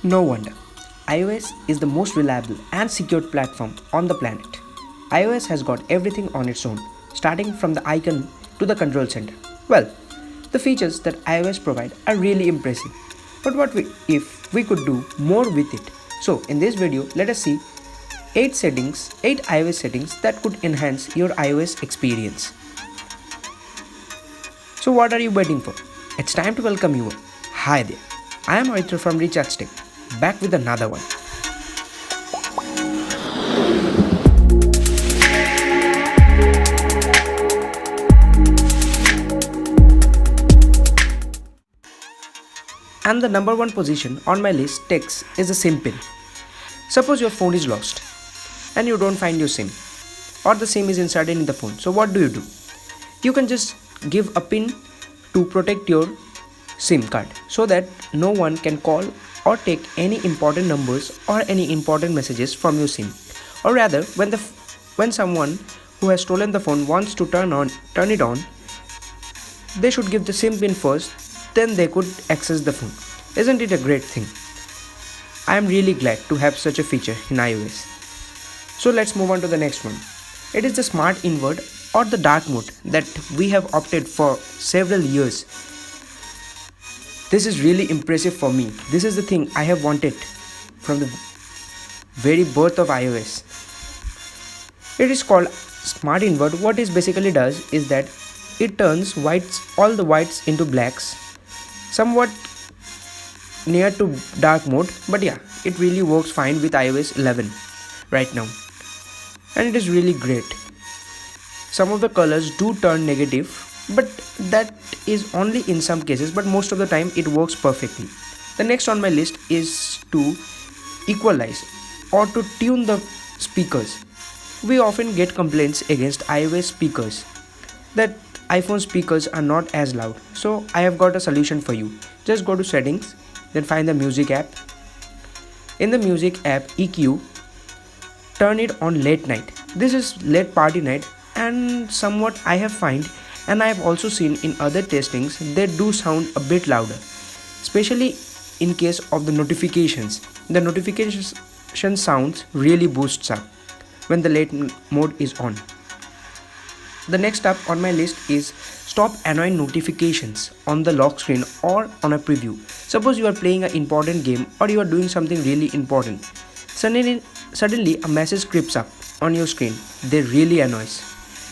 No wonder. iOS is the most reliable and secure platform on the planet. iOS has got everything on its own, starting from the icon to the control center. Well, the features that iOS provide are really impressive. But if we could do more with it? So, in this video, let us see 8 iOS settings that could enhance your iOS experience. So what are you waiting for? It's time to welcome you. Hi there. I am Aritra from Recharge Tech, back with another one. And the number one position on my list takes is a SIM pin. Suppose your phone is lost and you don't find your SIM, or the SIM is inserted in the phone. So what do? You can just give a pin to protect your SIM card so that no one can call or take any important numbers or any important messages from your SIM. Or rather, when someone who has stolen the phone wants to turn it on, they should give the SIM pin first, then they could access the phone. Isn't it a great thing? I am really glad to have such a feature in iOS. So let's move on to the next one. It is the smart invert or the dark mode that we have opted for several years. This is really impressive for me. This is the thing I have wanted from the very birth of iOS. It is called smart invert. What it basically does is that it turns all the whites into blacks, somewhat near to dark mode, but yeah, it really works fine with iOS 11 right now, and it is really great. Some of the colors do turn negative, but that is only in some cases, but most of the time it works perfectly. The next on my list is to equalize or to tune the speakers. We often get complaints against iOS speakers that iPhone speakers are not as loud. So I have got a solution for you. Just go to settings, then find the music app. In the music app EQ, turn it on late night. This is late party night, and somewhat I have found, and I have also seen in other testings, they do sound a bit louder, especially in case of the notifications. The notification sounds really boosts up when the late mode is on. The next up on my list is stop annoying notifications on the lock screen or on a preview. Suppose you are playing an important game or you are doing something really important. Suddenly a message creeps up on your screen. They really annoys.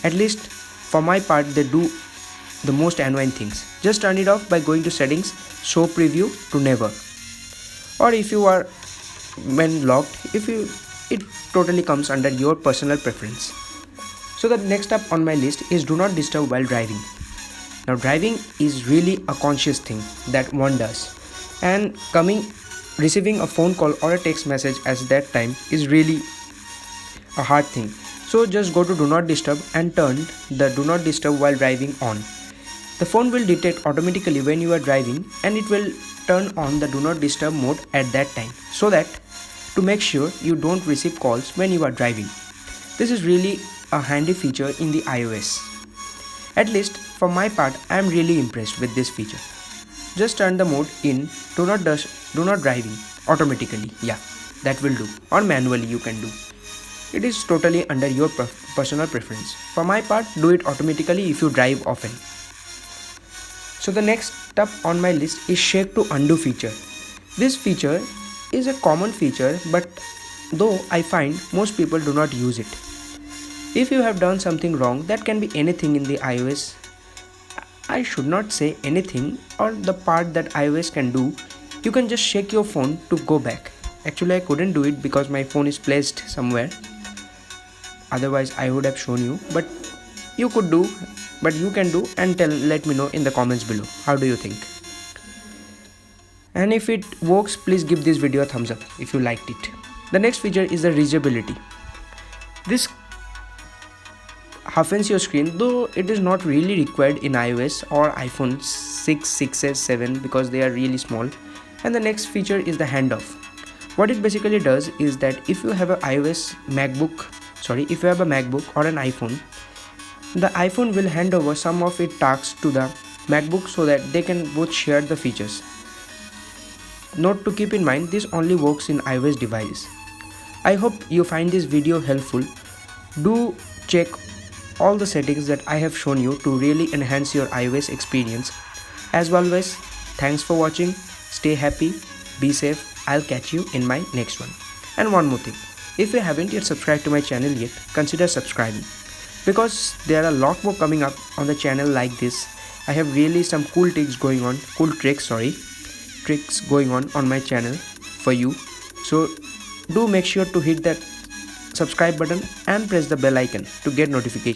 At least for my part, they do the most annoying things. Just turn it off by going to settings, show preview to never. Or if you are when locked, it totally comes under your personal preference. So the next up on my list is do not disturb while driving. Now driving is really a conscious thing that one does, and receiving a phone call or a text message at that time is really a hard thing. So just go to do not disturb and turn the do not disturb while driving on. The phone will detect automatically when you are driving, and it will turn on the do not disturb mode at that time, so that to make sure you don't receive calls when you are driving. This is really a handy feature in the iOS. At least for my part, I am really impressed with this feature. Just turn the mode in do not driving automatically. Yeah, that will do. Or manually you can do. It is totally under your personal preference. For my part, do it automatically if you drive often. So the next up on my list is shake to undo feature. This feature is a common feature, but though I find most people do not use it. If you have done something wrong, that can be anything in the iOS. I should not say anything, or the part that iOS can do, you can just shake your phone to go back. Actually, I couldn't do it because my phone is placed somewhere. Otherwise, I would have shown you, but you can do, and let me know in the comments below. How do you think? And if it works, please give this video a thumbs up if you liked it. The next feature is the reachability. This halfens your screen, though it is not really required in iOS or iPhone 6, 6s, 7 because they are really small. And the next feature is the handoff. What it basically does is that if you have a MacBook or an iPhone, the iPhone will hand over some of its tasks to the MacBook so that they can both share the features. note to keep in mind, this only works in iOS devices. I hope you find this video helpful. Do check all the settings that I have shown you to really enhance your iOS experience. As always, thanks for watching. Stay happy, be safe. I'll catch you in my next one. And one more thing, if you haven't yet subscribed to my channel yet, consider subscribing, because there are a lot more coming up on the channel like this. I have really some cool tricks going on my channel for you. So do make sure to hit that subscribe button and press the bell icon to get notifications.